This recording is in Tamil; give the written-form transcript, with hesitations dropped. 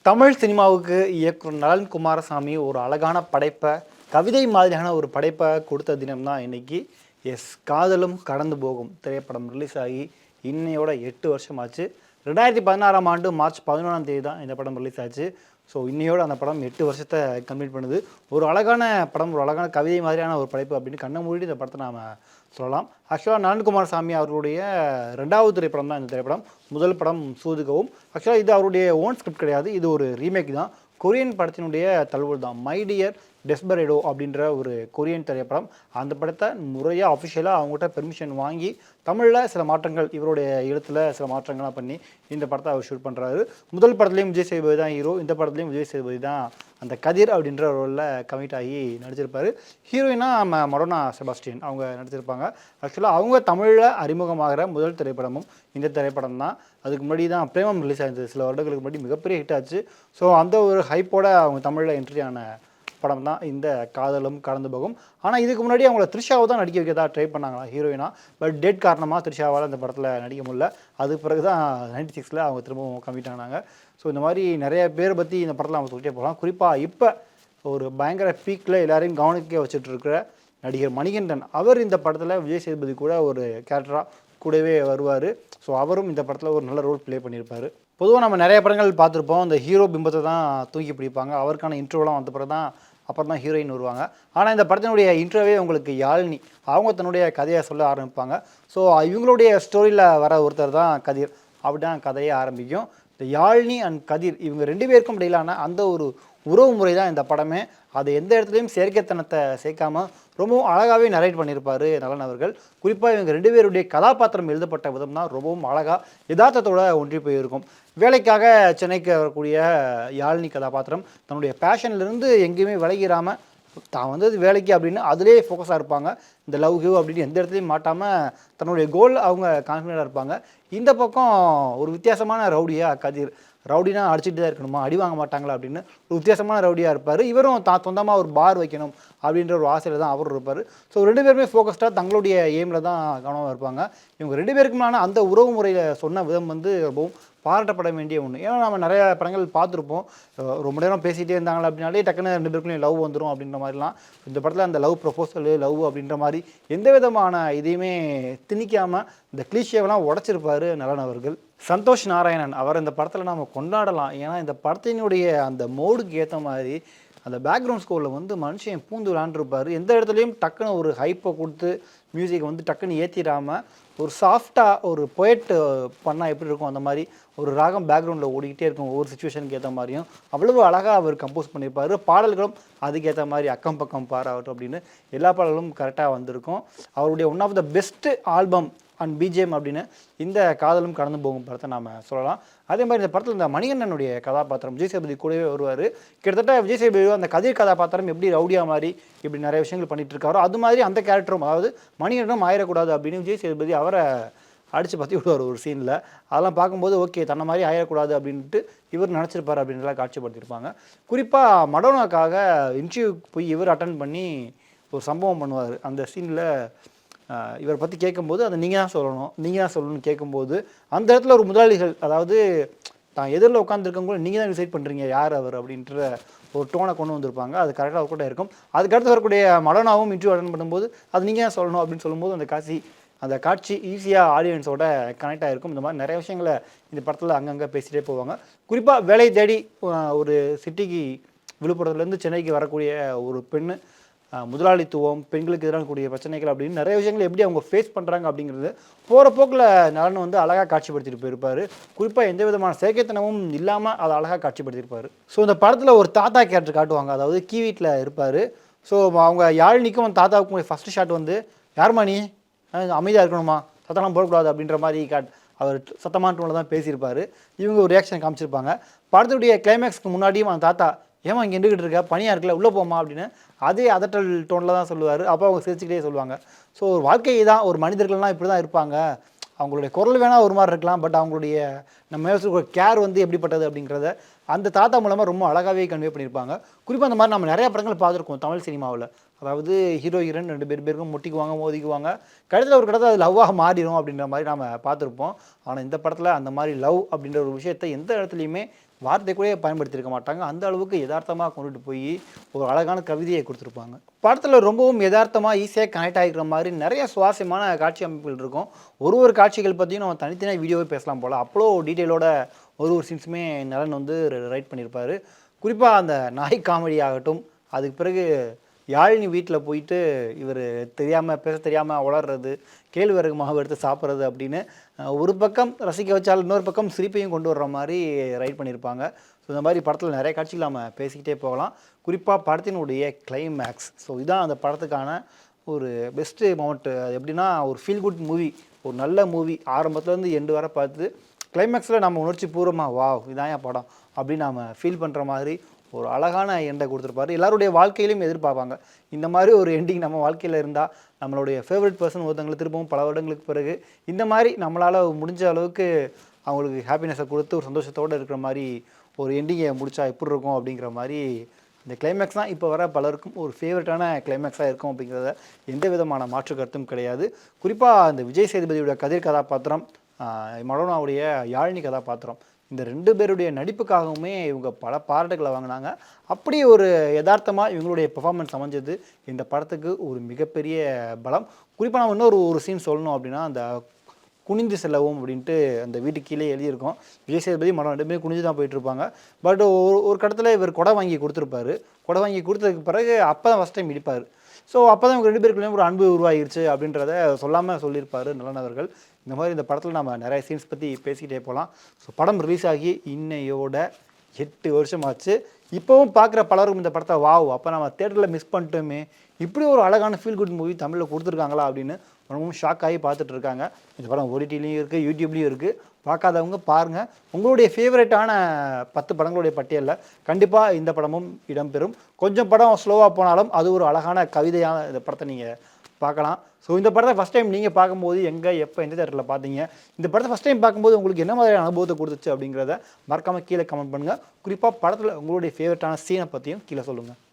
தமிழ் சினிமாவுக்கு இயக்குனர் நலன் குமாரசாமி ஒரு அழகான படைப்பை, கவிதை மாதிரியான ஒரு படைப்பை கொடுத்த தினம் தான் இன்னைக்கு. காதலும் கடந்து போகும் திரைப்படம் ரிலீஸ் ஆகி இன்னையோட 8 வருஷம் ஆச்சு. 2016ஆம் ஆண்டு மார்ச் 11ஆம் தேதி தான் இந்த படம் ரிலீஸ் ஆச்சு. ஸோ இன்னையோட அந்த படம் 8 வருஷத்தை கம்ப்ளீட் பண்ணுது. ஒரு அழகான படம், ஒரு அழகான கவிதை மாதிரியான ஒரு படைப்பு அப்படின்னு கண்ணை மூடி இந்த படத்தை நாம் சொல்லலாம். ஆக்சுவலாக நலன் குமாரசாமி அவருடைய 2வது திரைப்படம் தான் இந்த திரைப்படம். முதல் படம் சூதுகவும். ஆக்சுவலாக இது அவருடைய ஓன் ஸ்கிரிப்ட் கிடையாது, இது ஒரு ரீமேக் தான். கொரியன் படத்தினுடைய தழுவல் தான். மை டியர் டெஸ்பரேடோ அப்படின்ற ஒரு கொரியன் திரைப்படம். அந்த படத்தை முறையாக அஃபிஷியலாக அவங்ககிட்ட பெர்மிஷன் வாங்கி தமிழில் சில மாற்றங்கள், இவருடைய எழுத்தில் சில மாற்றங்கள்லாம் பண்ணி இந்த படத்தை அவர் ஷூட் பண்ணுறாரு. முதல் படத்துலேயும் விஜய் சேதுபதி தான் ஹீரோ, இந்த படத்துலேயும் விஜய் சேதுபதி தான் அந்த கதிர் அப்படின்ற ரோலில் கமிட் ஆகி நடிச்சிருப்பார். ஹீரோயினாக மடோனா செபாஸ்டியன் அவங்க நடிச்சிருப்பாங்க. ஆக்சுவலாக அவங்க தமிழில் அறிமுகமாகிற முதல் திரைப்படமும் இந்த திரைப்படம் தான். அதுக்கு முன்னாடி தான் பிரேமம் ரிலீஸ் ஆயிருந்தது, சில வருடங்களுக்கு முன்னாடி மிகப்பெரிய ஹிட் ஆச்சு. ஸோ அந்த ஒரு ஹைப்போட அவங்க தமிழில் என்ட்ரி ஆன படம் தான் இந்த காதலும் கடந்து போகும். ஆனால் இதுக்கு முன்னாடி அவங்கள த்ரிஷாவை தான் நடிக்க வைக்கிறதா ட்ரை பண்ணாங்களா ஹீரோயினா. பட் டேட் காரணமாக த்ரிஷாவால் அந்த படத்தில் நடிக்க முடியல. அதுக்கு பிறகு தான் 96ல் அவங்க திரும்பவும் கமிட் ஆனாங்க. ஸோ இந்த மாதிரி நிறைய பேரை பற்றி இந்த படத்தில் அவங்க சொல்லிட்டே போகலாம். குறிப்பாக இப்போ ஒரு பயங்கர பீக்கில் எல்லாரையும் கவனிக்க வச்சுட்டு இருக்கிற நடிகர் மணிகண்டன், அவர் இந்த படத்தில் விஜய் சேதுபதி கூட ஒரு கேரக்டராக கூடவே வருவார். ஸோ அவரும் இந்த படத்தில் ஒரு நல்ல ரோல் ப்ளே பண்ணியிருப்பார். பொதுவாக நம்ம நிறைய படங்கள் பார்த்துருப்போம், அந்த ஹீரோ பிம்பத்தை தான் தூக்கி பிடிப்பாங்க. அவருக்கான இன்ட்ரோலாம் வந்த பிறகு தான் அப்புறம் தான் ஹீரோயின் வருவாங்க. ஆனால் இந்த படத்தினுடைய இன்ட்ரோவே உங்களுக்கு யாழினி, அவங்க தன்னுடைய கதையை சொல்ல ஆரம்பிப்பாங்க. ஸோ இவங்களுடைய ஸ்டோரியில் வர ஒருத்தர் தான் கதிர். அப்படி தான் கதையே ஆரம்பிக்கும். இந்த யாழினி அண்ட் கதிர் இவங்க 2 பேருக்கும் இடையிலான அந்த ஒரு உறவு முறை தான் இந்த படமே. அது எந்த இடத்துலையும் செயற்கைத்தனத்தை சேர்க்காம ரொம்பவும் அழகாகவே நரேட் பண்ணியிருப்பார் நலன் அவர்கள். குறிப்பாக இவங்க 2 பேருடைய கதாபாத்திரம் எழுதப்பட்ட விதம் தான் ரொம்பவும் அழகாக யதார்த்தத்தோடு ஒன்றி போயிருக்கும். வேலைக்காக சென்னைக்கு வரக்கூடிய யாழினி கதாபாத்திரம் தன்னுடைய பேஷன்லேருந்து எங்கேயுமே விலகிடாமல், தான் வந்தது வேலைக்கு அப்படின்னு அதிலே ஃபோக்கஸாக இருப்பாங்க. இந்த லவ் கிவ் அப்படின்னு எந்த இடத்துலையும் மாட்டாமல் தன்னுடைய கோல் அவங்க கான்ஃபிடென்ட்டாக இருப்பாங்க. இந்த பக்கம் ஒரு வித்தியாசமான ரவுடியாக கதிர், ரவுடினா அடிச்சுட்டு தான் இருக்கணுமா, அடி வாங்க மாட்டாங்களா அப்படின்னு ஒரு வித்தியாசமான ரவுடியாக இருப்பார். இவரும் தான் சொந்தமாக ஒரு பார் வைக்கணும் அப்படின்ற ஒரு ஆசையில் தான் அவரும் இருப்பார். ஸோ 2 பேருமே ஃபோக்கஸ்டாக தங்களுடைய எய்மில் தான் கவனமாக இருப்பாங்க. இவங்க 2 பேருக்குமான அந்த உறவு முறையில் சொன்ன விதம் வந்து ரொம்பவும் பாராட்டப்பட வேண்டிய ஒன்று. ஏன்னா நம்ம நிறைய படங்கள் பார்த்துருப்போம், ரொம்ப நேரம் பேசிகிட்டே இருந்தாங்களா அப்படின்னாலே டக்குன்னு 2 பேருக்குள்ளேயும் லவ் வந்துடும் அப்படின்ற மாதிரிலாம். இந்த படத்தில் அந்த லவ் ப்ரொபோசல், லவ் அப்படின்ற மாதிரி எந்த விதமான இதையுமே திணிக்காமல் இந்த கிளீஷேவெல்லாம் உடச்சிருப்பார் நலன் அவர்கள். சந்தோஷ் நாராயணன் அவர் இந்த படத்தில் நம்ம கொண்டாடலாம். ஏன்னா இந்த படத்தினுடைய அந்த மோடுக்கு ஏற்ற மாதிரி அந்த பேக்ரவுண்ட் ஸ்கோரில் வந்து மனுஷன் பூந்து விளாண்டுருப்பார். எந்த இடத்துலையும் டக்குன்னு ஒரு ஹைப்பை கொடுத்து மியூசிக்கை வந்து டக்குன்னு ஏற்றிடாமல் ஒரு சாஃப்டாக ஒரு பொயட் பண்ணால் எப்படி இருக்கும் அந்த மாதிரி ஒரு ராகம் பேக்ரவுண்டில் ஓடிக்கிட்டே இருக்கும். ஒவ்வொரு சுச்சுவேஷனுக்கு ஏற்ற மாதிரியும் அவ்வளவு அழகாக அவர் கம்போஸ் பண்ணியிருப்பார். பாடல்களும் அதுக்கேற்ற மாதிரி அக்கம் பக்கம் பாராகட்டும் அப்படின்னு எல்லா பாடல்களும் கரெக்டாக வந்திருக்கும். அவருடைய one of the best album and BGM அப்படின்னு இந்த காதலும் கடந்து போகும் படத்தை நாம் சொல்லலாம். அதே மாதிரி இந்த படத்தில் இந்த மணிகண்டனுடைய கதாபாத்திரம் விஜய் சேதுபதி கூடவே வருவார். கிட்டத்தட்ட விஜய் சேதுபதி அந்த கதிர் கதாபாத்திரம் எப்படி ரவுடியா மாதிரி இப்படி நிறைய விஷயங்கள் பண்ணிட்டு இருக்காரோ அது மாதிரி அந்த கேரக்டரும், அதாவது மணிகண்டனும் ஆயிடக்கூடாது அப்படின்னு விஜய் சேதுபதி அவரை அடித்து பற்றி விடுவார் ஒரு சீனில். அதெல்லாம் பார்க்கும்போது ஓகே, தன்னை மாதிரி ஆயிடக்கூடாது அப்படின்ட்டு இவர் நினச்சிருப்பார் அப்படின்லாம் காட்சிப்படுத்தியிருப்பாங்க. குறிப்பாக மடோனாக்காக இன்டர்வியூ போய் இவர் அட்டன் பண்ணி ஒரு சம்பவம் பண்ணுவார். அந்த சீனில் இவரை பற்றி கேட்கும்போது அதை நீங்கள் தான் சொல்லணும்னு கேட்கும்போது அந்த இடத்துல ஒரு முதலாளிகள், அதாவது தான் எதிரில் உட்காந்துருக்கவங்க நீங்கள் தான் டிசைட் பண்ணுறீங்க யார் அவர் அப்படின்ற ஒரு டோனை கொண்டு வந்திருப்பாங்க. அது கரெக்டாக கூட இருக்கும். அதுக்கடுத்து வரக்கூடிய மடோனாவும் இன்டர்வியூ அட்டன் பண்ணும்போது அது நீங்கள் தான் சொல்லணும் அப்படின்னு சொல்லும்போது அந்த காட்சி ஈஸியாக ஆடியன்ஸோட கனெக்ட் ஆகிருக்கும். இந்த மாதிரி நிறைய விஷயங்களை இந்த படத்தில் அங்கங்கே பேசிகிட்டே போவாங்க. குறிப்பாக வேலை தேடி ஒரு சிட்டிக்கு, விழுப்புரத்துலேருந்து சென்னைக்கு வரக்கூடிய ஒரு பெண்ணு, முதலாளித்துவம், பெண்களுக்கு எதிரான கூடிய பிரச்சனைகள் அப்படின்னு நிறைய விஷயங்கள் எப்படி அவங்க ஃபேஸ் பண்ணுறாங்க அப்படிங்கிறது போகிற போக்கில் நலன் வந்து அழகாக காட்சிப்படுத்திட்டு போயிருப்பார். குறிப்பாக எந்த விதமான செயற்கைத்தனமும் இல்லாமல் அதை அழகாக காட்சிப்படுத்தியிருப்பார். ஸோ இந்த படத்தில் ஒரு தாத்தா கேரக்டர் காட்டுவாங்க, அதாவது கீ வீட்டில் இருப்பார். ஸோ அவங்க யாழினிக்கும் தாத்தாவுக்கும் ஃபஸ்ட்டு ஷாட் வந்து யாருமா நீ அமைதியாக இருக்கணுமா, சத்தம்லாம் போடக்கூடாது அப்படின்ற மாதிரி அவர் சத்தமான டோனில் தான் பேசியிருப்பார். இவங்க ஒரு ரியாக்ஷன் காமிச்சிருப்பாங்க. படத்துடைய கிளைமேக்ஸ்க்கு முன்னாடியும் அந்த தாத்தா ஏமா இங்கே இருந்துக்கிட்டு இருக்க, பனியாக இருக்குல்ல உள்ளே போமா அப்படின்னு அதே அதட்டல் டோனில் தான் சொல்லுவார். அப்போ அவங்க சிரிச்சுக்கிட்டே சொல்லுவாங்க. ஸோ ஒரு வாழ்க்கை தான், ஒரு மனிதர்கள்லாம் இப்படி தான் இருப்பாங்க, அவங்களுடைய குரல் வேணால் ஒரு மாதிரி இருக்கலாம், பட் அவங்களுடைய நம்ம மேலே கேர் வந்து எப்படிப்பட்டது அப்படிங்கிறத அந்த தாத்தா மூலமாக ரொம்ப அழகாகவே கன்வே பண்ணியிருப்பாங்க. குறிப்பாக அந்த மாதிரி நம்ம நிறையா படங்கள் பார்த்துருக்கோம் தமிழ் சினிமாவில். அதாவது ஹீரோ ஹீரோயின் 2 பேருக்கும் முட்டிக்குவாங்க, மோதிக்குவாங்க, கடைசியில் ஒரு கடத்தை அது லவ்வாக மாறிடும் அப்படின்ற மாதிரி நம்ம பார்த்துருப்போம். ஆனால் இந்த படத்தில் அந்த மாதிரி லவ் அப்படின்ற ஒரு விஷயத்தை எந்த இடத்துலையுமே வார்த்தை கூட பயன்படுத்தியிருக்க மாட்டாங்க. அந்த அளவுக்கு எதார்த்தமாக கொண்டுட்டு போய் ஒரு அழகான கவிதையை கொடுத்துருப்பாங்க. படத்தில் ரொம்பவும் எதார்த்தமாக ஈஸியாக கனெக்ட் ஆகிக்கிற மாதிரி நிறைய சுவாரஸ்யமான காட்சி அமைப்புகள் இருக்கும். ஒரு காட்சிகள் பற்றியும் நம்ம தனித்தனியாக வீடியோவே பேசலாம் போல். அவ்வளோ டீட்டெயிலோட ஒரு சீன்ஸுமே நலன் வந்து ரைட் பண்ணியிருப்பார். குறிப்பாக அந்த நாய் காமெடி ஆகட்டும், அதுக்கு பிறகு யாழினி வீட்டில் போயிட்டு இவர் பேச தெரியாமல் உளர்றது, கேழ்வரகு மாவு எடுத்து சாப்பிட்றது அப்படின்னு ஒரு பக்கம் ரசிக்க வச்சால் இன்னொரு பக்கம் சிரிப்பையும் கொண்டு வர்ற மாதிரி ரைட் பண்ணியிருப்பாங்க. ஸோ இந்த மாதிரி படத்தில் நிறைய காட்சிகள் நம்ம பேசிக்கிட்டே போகலாம். குறிப்பாக படத்தினுடைய கிளைமேக்ஸ், ஸோ இதுதான் அந்த படத்துக்கான ஒரு பெஸ்ட்டு மொமெண்ட்டு. அது எப்படின்னா ஒரு ஃபீல் குட் மூவி, ஒரு நல்ல மூவி ஆரம்பத்துலேருந்து எண்டு வரை பார்த்து கிளைமேக்ஸில் நம்ம உணர்ச்சி பூர்வமாக வாவ் இதான் என் படம் அப்படின்னு நம்ம ஃபீல் பண்ணுற மாதிரி ஒரு அழகான எண்டை கொடுத்துருப்பாரு. எல்லாருடைய வாழ்க்கையிலையும் எதிர்பார்ப்பாங்க இந்த மாதிரி ஒரு எண்டிங் நம்ம வாழ்க்கையில் இருந்தால் நம்மளுடைய ஃபேவரட் பர்சன் ஒருத்தங்களை திரும்பவும் பல வருடங்களுக்கு பிறகு இந்த மாதிரி நம்மளால் முடிஞ்ச அளவுக்கு அவங்களுக்கு ஹாப்பினஸை கொடுத்து ஒரு சந்தோஷத்தோடு இருக்கிற மாதிரி ஒரு எண்டிங்கை முடித்தா எப்படி இருக்கும் அப்படிங்கிற மாதிரி இந்த கிளைமேக்ஸ் தான் இப்போ வர பலருக்கும் ஒரு ஃபேவரட்டான கிளைமேக்ஸாக இருக்கும் அப்படிங்கிறத எந்த விதமான மாற்று கருத்தும் கிடையாது. குறிப்பாக இந்த விஜய் சேதுபதியோட கதிர் கதாபாத்திரம், மடோனாவுடைய யாழினி கதாபாத்திரம், இந்த 2 பேருடைய நடிப்புக்காகவுமே இவங்க பல பாராட்டுகளை வாங்கினாங்க. அப்படி ஒரு யதார்த்தமாக இவங்களுடைய பெர்ஃபார்மன்ஸ் அமைஞ்சது இந்த படத்துக்கு ஒரு மிகப்பெரிய பலம். குறிப்பாக நம்ம ஒரு சீன் சொல்லணும் அப்படின்னா, அந்த குனிந்து செல்லவும் அப்படின்ட்டு அந்த வீட்டுக்கு கீழே எழுதியிருக்கோம். விஜய் சேதுபதி மடம் 2 பேரும் குனிஞ்சு தான் போயிட்டுருப்பாங்க. பட் ஒரு கட்டத்தில் இவர் கொடை வாங்கி கொடுத்துருப்பாரு. கொடை வாங்கி கொடுத்ததுக்கு பிறகு அப்போ தான் ஃபஸ்ட் டைம் இடிப்பார். ஸோ அப்போ தான் இவங்க 2 பேருக்குள்ளேயும் ஒரு அன்பு உருவாகிருச்சு அப்படின்றத சொல்லாமல் சொல்லியிருப்பார் நலன் அவர்கள். இந்த மாதிரி இந்த படத்தில் நம்ம நிறைய சீன்ஸ் பற்றி பேசிக்கிட்டே போகலாம். ஸோ படம் ரிலீஸ் ஆகி இன்னையோட 8 வருஷம் ஆச்சு. இப்போவும் பார்க்குற பலரும் இந்த படத்தை வாவ் அப்போ நம்ம தேட்டரில் மிஸ் பண்ணிட்டோமே, இப்படி ஒரு அழகான ஃபீல் குட் மூவி தமிழில் கொடுத்துருக்காங்களா அப்படின்னு ரொம்பவும் ஷாக் ஆகி பார்த்துட்டு இருக்காங்க. இந்த படம் ஓடிடிலையும் இருக்குது, யூடியூப்லேயும் இருக்குது. பார்க்காதவங்க பாருங்கள். உங்களுடைய ஃபேவரட்டான 10 படங்களுடைய பட்டியலில் கண்டிப்பாக இந்த படமும் இடம்பெறும். கொஞ்சம் படம் ஸ்லோவாக போனாலும் அது ஒரு அழகான கவிதையான இந்த படத்தை நீங்கள் பார்க்கலாம். ஸோ இந்த படத்தை ஃபஸ்ட் டைம் நீங்கள் பார்க்கும்போது எங்கே எப்போ எந்த தேட்டரில் பார்த்தீங்க, இந்த படத்தை ஃபஸ்ட் டைம் பார்க்கும்போது உங்களுக்கு என்ன மாதிரியான அனுபவத்தை கொடுத்துச்சு அப்படிங்கிறத மறக்காமல் கீழே கமெண்ட் பண்ணுங்கள். குறிப்பாக படத்தில் உங்களுடைய ஃபேவரட்டான சீனை பற்றியும் கீழே சொல்லுங்கள்.